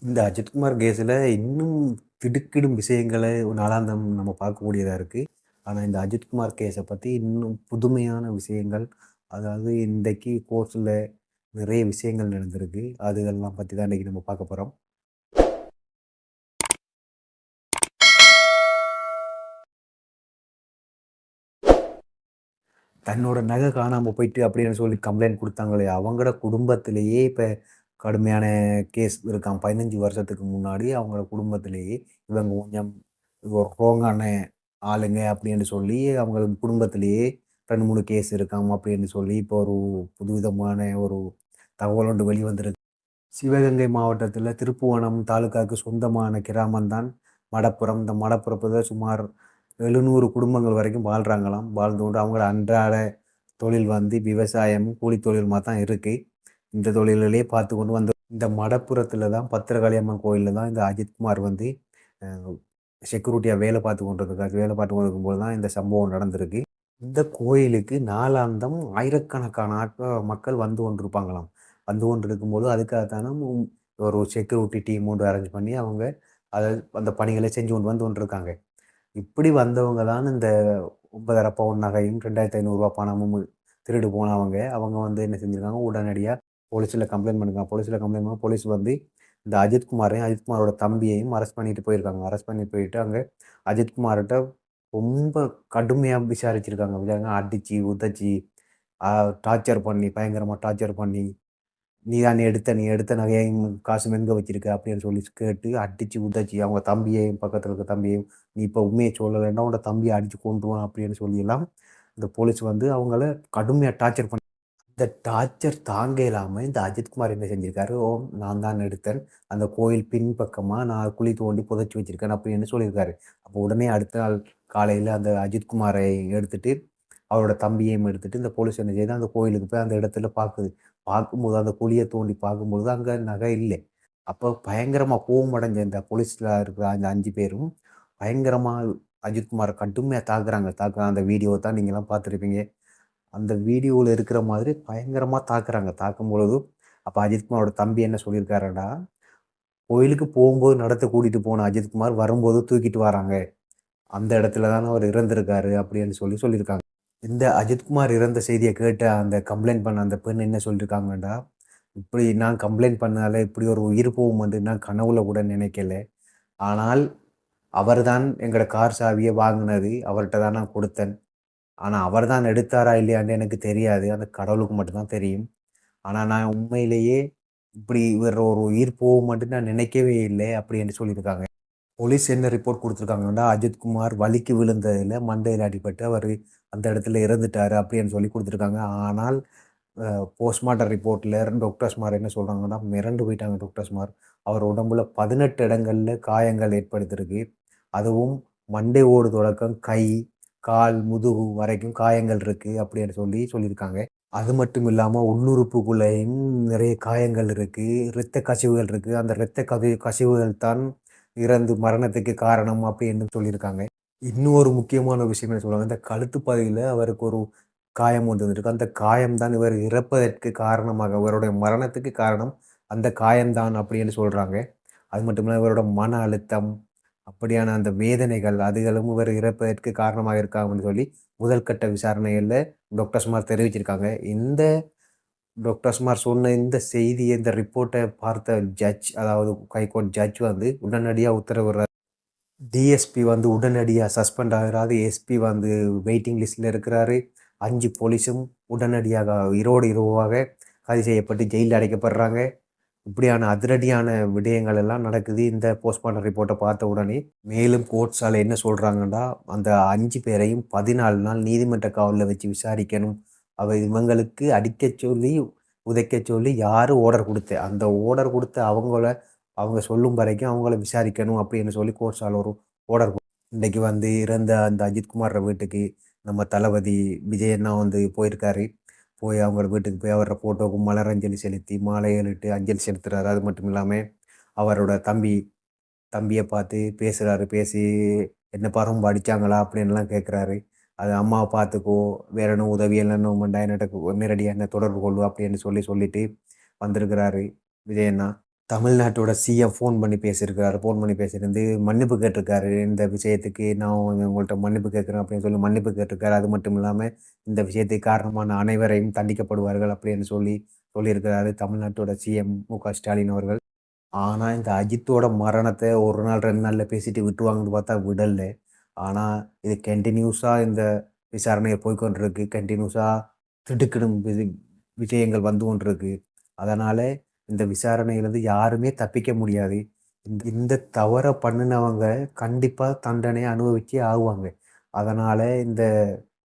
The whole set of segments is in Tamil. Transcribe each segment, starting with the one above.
இந்த அஜித்குமார் கேஸில் இன்னும் திடுக்கிடும் விஷயங்களை நாளாந்தம் நம்ம பார்க்கக்கூடியதாக இருக்குது. ஆனால் இந்த அஜித்குமார் கேஸை பற்றி இன்னும் புதுமையான விஷயங்கள், அதாவது இன்றைக்கு கோர்ட்ஸில் நிறைய விஷயங்கள் நடந்திருக்கு. அதுகள்லாம் பற்றி தான் இன்றைக்கி நம்ம பார்க்க போகிறோம். தன்னோட நகை காணாமல் போயிட்டு அப்படின்னு சொல்லி கம்ப்ளைண்ட் கொடுத்தாங்களே, அவங்களோட குடும்பத்திலேயே இப்போ கடுமையான கேஸ் இருக்கான். 15 வருஷத்துக்கு முன்னாடி அவங்களோட குடும்பத்திலேயே இவங்க கொஞ்சம் ஒரு ரோங்கான ஆளுங்க அப்படின்னு சொல்லி அவங்க குடும்பத்திலேயே 2, 3 கேஸ் இருக்காம் அப்படின்னு சொல்லி இப்போ ஒரு புதுவிதமான ஒரு தகவல் ஒன்று வெளிவந்திருக்கு. சிவகங்கை மாவட்டத்தில் திருப்புவனம் தாலுகாவுக்கு சொந்தமான கிராமம்தான் மடப்புறம். இந்த மடப்புறத்தில் சுமார் 700 குடும்பங்கள் வரைக்கும் வாழ்கிறாங்களாம். வாழ்ந்து கொண்டு அவங்களோட அன்றாட தொழில் வந்து விவசாயமும் கூலி தொழிலுமா தான் இருக்குது. இந்த தொழிலிலே பார்த்து கொண்டு வந்த இந்த மடப்புறத்தில் தான் பத்திரகாளியம்மன் கோயிலில் தான் இந்த அஜித்குமார் வந்து செக்யூரிட்டியாக வேலை பார்த்து கொண்டிருக்காரு. வேலை பார்த்து கொண்டிருக்கும்போது தான் இந்த சம்பவம் நடந்திருக்கு. இந்த கோயிலுக்கு நாளாந்தம் ஆயிரக்கணக்கான மக்கள் வந்து கொண்டிருப்பாங்களாம். வந்து கொண்டு இருக்கும்போது அதுக்காகத்தான ஒரு செக்யூரிட்டி டீம் ஒன்று அரேஞ்ச் பண்ணி அவங்க அதை அந்த பணிகளை செஞ்சு கொண்டு வந்து கொண்டிருக்காங்க. இப்படி வந்தவங்க தான் இந்த 9,500 பவுன் நகையும் 2,500 பணமும் திருடு போனவங்க. அவங்க வந்து என்ன செஞ்சுருக்காங்க, உடனடியாக போலீஸில் கம்ப்ளைண்ட் பண்ணிருக்காங்க. போலீஸில் கம்ப்ளைண்ட் பண்ண போலீஸ் வந்து இந்த அஜித்குமாரையும் அஜித்குமாரோட தம்பியையும் அரெஸ்ட் பண்ணிட்டு போயிருக்காங்க. அரெஸ்ட் பண்ணி போயிட்டு அங்கே அஜித்குமார்கிட்ட ரொம்ப கடுமையாக விசாரிச்சிருக்காங்க. அடித்து உதைச்சி டார்ச்சர் பண்ணி பயங்கரமாக டார்ச்சர் பண்ணி நீ எடுத்த நகையையும் காசும் எங்கே வச்சிருக்க அப்படின்னு சொல்லி கேட்டு அடித்து உதைச்சி அவங்க தம்பியையும் பக்கத்தில் இருக்க தம்பியையும் நீ இப்போ உண்மையை சொல்லலைன்னா உன்னோட தம்பியை அடித்து கொண்டுருவான் அப்படின்னு சொல்லியெல்லாம் இந்த போலீஸ் வந்து அவங்கள கடுமையாக டார்ச்சர் பண்ணி இந்த டார்ச்சர் தாங்க இல்லாமல் இந்த அஜித்குமார் என்ன செஞ்சிருக்காரு, ஓ நான் தான் எடுத்தேன், அந்த கோயில் பின்பக்கமாக நான் குழி தோண்டி புதைச்சி வச்சிருக்கேன் அப்படின்னு சொல்லியிருக்காரு. அப்போ உடனே அடுத்த நாள் காலையில் அந்த அஜித்குமாரை எடுத்துட்டு அவரோட தம்பியையும் எடுத்துட்டு இந்த போலீஸ் என்ன செய்யுது, அந்த கோயிலுக்கு போய் அந்த இடத்துல பார்க்குது. பார்க்கும்போது அந்த குழிய தோண்டி பார்க்கும்பொழுது அங்க நகை இல்லை. அப்போ பயங்கரமா கோவம் அடைஞ்ச இந்த போலீஸ்ல இருக்கிற அந்த 5 பேரும் பயங்கரமா அஜித்குமார கடுமையா தாக்குறாங்க. அந்த வீடியோ தான் நீங்கலாம் பார்த்துருப்பீங்க. அந்த வீடியோல இருக்கிற மாதிரி பயங்கரமா தாக்குறாங்க. தாக்கும்பொழுது அப்ப அஜித்குமாரோட தம்பி என்ன சொல்லியிருக்காருன்னா, கோயிலுக்கு போகும்போது நடத்த கூட்டிட்டு போன அஜித்குமார் வரும்போது தூக்கிட்டு வராங்க. அந்த இடத்துல தான அவர் இறந்திருக்காரு அப்படின்னு சொல்லியிருக்காங்க. இந்த அஜித்குமார் இறந்த செய்திய கேட்ட அந்த கம்ப்ளைண்ட் பண்ண அந்த பெண் என்ன சொல்லியிருக்காங்கடா, இப்படி நான் கம்ப்ளைண்ட் பண்ணால இப்படி ஒரு உயிர் போகும்ன்னு நான் கனவுல கூட நினைக்கல. ஆனால் அவர்தான் எங்களோட கார் சாவிய வாங்குனது. அவர்ட்ட தான் நான் குடுத்தேன். ஆனா அவர் தான் எடுத்தாரா இல்லையான்னு எனக்கு தெரியாது. அந்த கடவுளுக்கு மட்டும் தான் தெரியும். ஆனா நான் உண்மையிலேயே இப்படி வேற ஒரு உயிர் போகும்ன்னு நான் நினைக்கவே இல்லை அப்படின்னு சொல்லியிருக்காங்க. போலீஸ் என்ன ரிப்போர்ட் குடுத்துருக்காங்கன்னா, அஜித்குமார் வலிக்கு விழுந்ததில மண்டையில அடிபட்டு அவரு அந்த இடத்துல இறந்துட்டாரு அப்படின்னு சொல்லி குடுத்துருக்காங்க. ஆனால் அ போஸ்ட்மார்டம் ரிப்போர்ட்ல டாக்டர்ஸ்மார் என்ன சொல்றாங்கன்னா, மிரண்டு போயிட்டாங்க டாக்டர்ஸ்மார். அவர் உடம்புல 18 இடங்கள்ல காயங்கள் ஏற்படுத்திருக்கு. அதுவும் மண்டை ஓடு தொடக்கம் கை, கால், முதுகு வரைக்கும் காயங்கள் இருக்கு அப்படின்னு சொல்லியிருக்காங்க. அது மட்டும் இல்லாம உள்ளுறுப்புக்குள்ளேயும் நிறைய காயங்கள் இருக்கு. இரத்த கசிவுகள் இருக்கு. அந்த இரத்த கசிவுகள் தான் இறந்து மரணத்துக்கு காரணம் அப்படின்னு சொல்லியிருக்காங்க. இன்னொரு முக்கியமான விஷயம் என்ன சொல்லுவாங்க, இந்த கழுத்து பகுதியில அவருக்கு ஒரு காயம் ஒன்று இருந்திருக்கு. அந்த காயம் தான் இவர் இறப்பதற்கு காரணமாக இவருடைய மரணத்துக்கு காரணம் அந்த காயம் தான் அப்படின்னு சொல்றாங்க. அது மட்டும் இல்ல இவரோட மன அழுத்தம், அப்படியான அந்த வேதனைகள் அதுகளும் இவர் இறப்பதற்கு காரணமாக இருக்காங்கன்னு சொல்லி முதல் கட்ட விசாரணைகள்ல டாக்டர்ஸ்மார் தெரிவிச்சிருக்காங்க. இந்த டாக்டர்ஸ்மார் சொன்ன இந்த செய்திய, இந்த ரிப்போர்ட்ட பார்த்த ஜட்ஜ், அதாவது ஹைகோர்ட் ஜட்ஜ் வந்து உடனடியா உத்தரவிடுறார். டிஎஸ்பி வந்து உடனடியா சஸ்பெண்ட் ஆகுறாரு. எஸ்பி வந்து வெயிட்டிங் லிஸ்ட்ல இருக்கிறாரு. 5 போலீஸும் உடனடியாக இரவோடு இரவாக கைது செய்யப்பட்டு ஜெயில்ல அடைக்கப்படுறாங்க. இப்படியான அதிரடியான விடயங்கள் எல்லாம் நடக்குது இந்த போஸ்ட்மார்டம் ரிப்போர்ட்ட பார்த்த உடனே. மேலும் கோர்ட்ஸால என்ன சொல்றாங்கன்னா, அந்த 5 பேரையும் 14 நாள் நீதிமன்ற காவல்ல வச்சு விசாரிக்கணும். இவங்களுக்கு அடிக்கச் சொல்லி, உதைக்கச் சொல்லி யாரு ஆர்டர் குடுத்து, அந்த ஆர்டர் குடுத்த அவங்க சொல்லும் வரைக்கும் அவங்கள விசாரிக்கணும் அப்படின்னு சொல்லி கோர்ட்ஸால ஒரு ஆர்டர். இன்னைக்கு வந்து இறந்த அந்த அஜித்குமார் வீட்டுக்கு நம்ம தளபதி விஜய் அண்ணா வந்து போயிருக்காரு. போய் அவங்க வீட்டுக்கு போய் அவரோட ஃபோட்டோவுக்கு மலரஞ்சலி செலுத்தி, மாலைகளிட்டு அஞ்சலி செலுத்துறாரு. அது மட்டும் இல்லாம அவரோட தம்பிய பார்த்து பேசுறாரு. பேசி "என்னப்பா ரொம்ப அடிச்சாங்களா?" அப்படின்லாம் கேட்குறாரு. அது "அம்மாவ பார்த்துக்கோ, வேற எதுவும் உதவி இல்லைன்னு உன்ட்ட நேரடியா என்ன தொடர்பு கொள்ளு" அப்படின்னு சொல்லிட்டு வந்திருக்கிறாரு விஜய் அண்ணா. தமிழ்நாட்டோட சிஎம் ஃபோன் பண்ணி பேசியிருக்காரு. ஃபோன் பண்ணி பேசியிருந்து மன்னிப்பு கேட்டிருக்காரு. இந்த விஷயத்துக்கு நான் உங்கள்ட்ட மன்னிப்பு கேட்கிறேன் அப்படின்னு சொல்லி மன்னிப்பு கேட்டிருக்காரு. அது மட்டும் இல்லாம இந்த விஷயத்துக்கு காரணமான அனைவரையும் தண்டிக்கப்படுவார்கள் அப்படின்னு சொல்லியிருக்கிறாரு தமிழ்நாட்டோட சிஎம் மு.க. ஸ்டாலின் அவர்கள். ஆனா, இந்த அஜித்தோட மரணத்த 1 நாள் 2 நாள்ல பேசிட்டு விட்டுருவாங்கன்னு பார்த்தா விடல. ஆனா, இது கன்டினியூஸா இந்த விசாரணை போய்க்கொண்டிருக்கு. கன்டினியூஸா திடுக்கிடும் விஷயங்கள் வந்து கொண்டிருக்கு. அதனால இந்த விசாரணையிலிருந்து யாருமே தப்பிக்க முடியாது. இந்த தவற பண்ணுனவங்க கண்டிப்பா தண்டனை அனுபவிச்சே ஆகுவாங்க. அதனால இந்த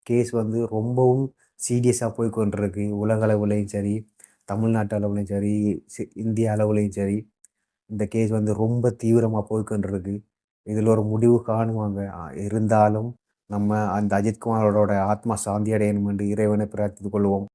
கேஸ் வந்து ரொம்பவும் சீரியஸா போய்க்கொண்டிருக்கு. உலக அளவுலயும் சரி, தமிழ்நாட்டு அளவுலயும் சரி, இந்திய அளவுலயும் சரி. இந்த கேஸ் வந்து ரொம்ப தீவிரமா போய்க்கொண்டிருக்கு. இதுல ஒரு முடிவு காணுவாங்க. இருந்தாலும் நம்ம அந்த அஜித்குமாரோட ஆத்மா சாந்தி அடையணும் என்று இறைவனை பிரார்த்தித்துக் கொள்வோம்.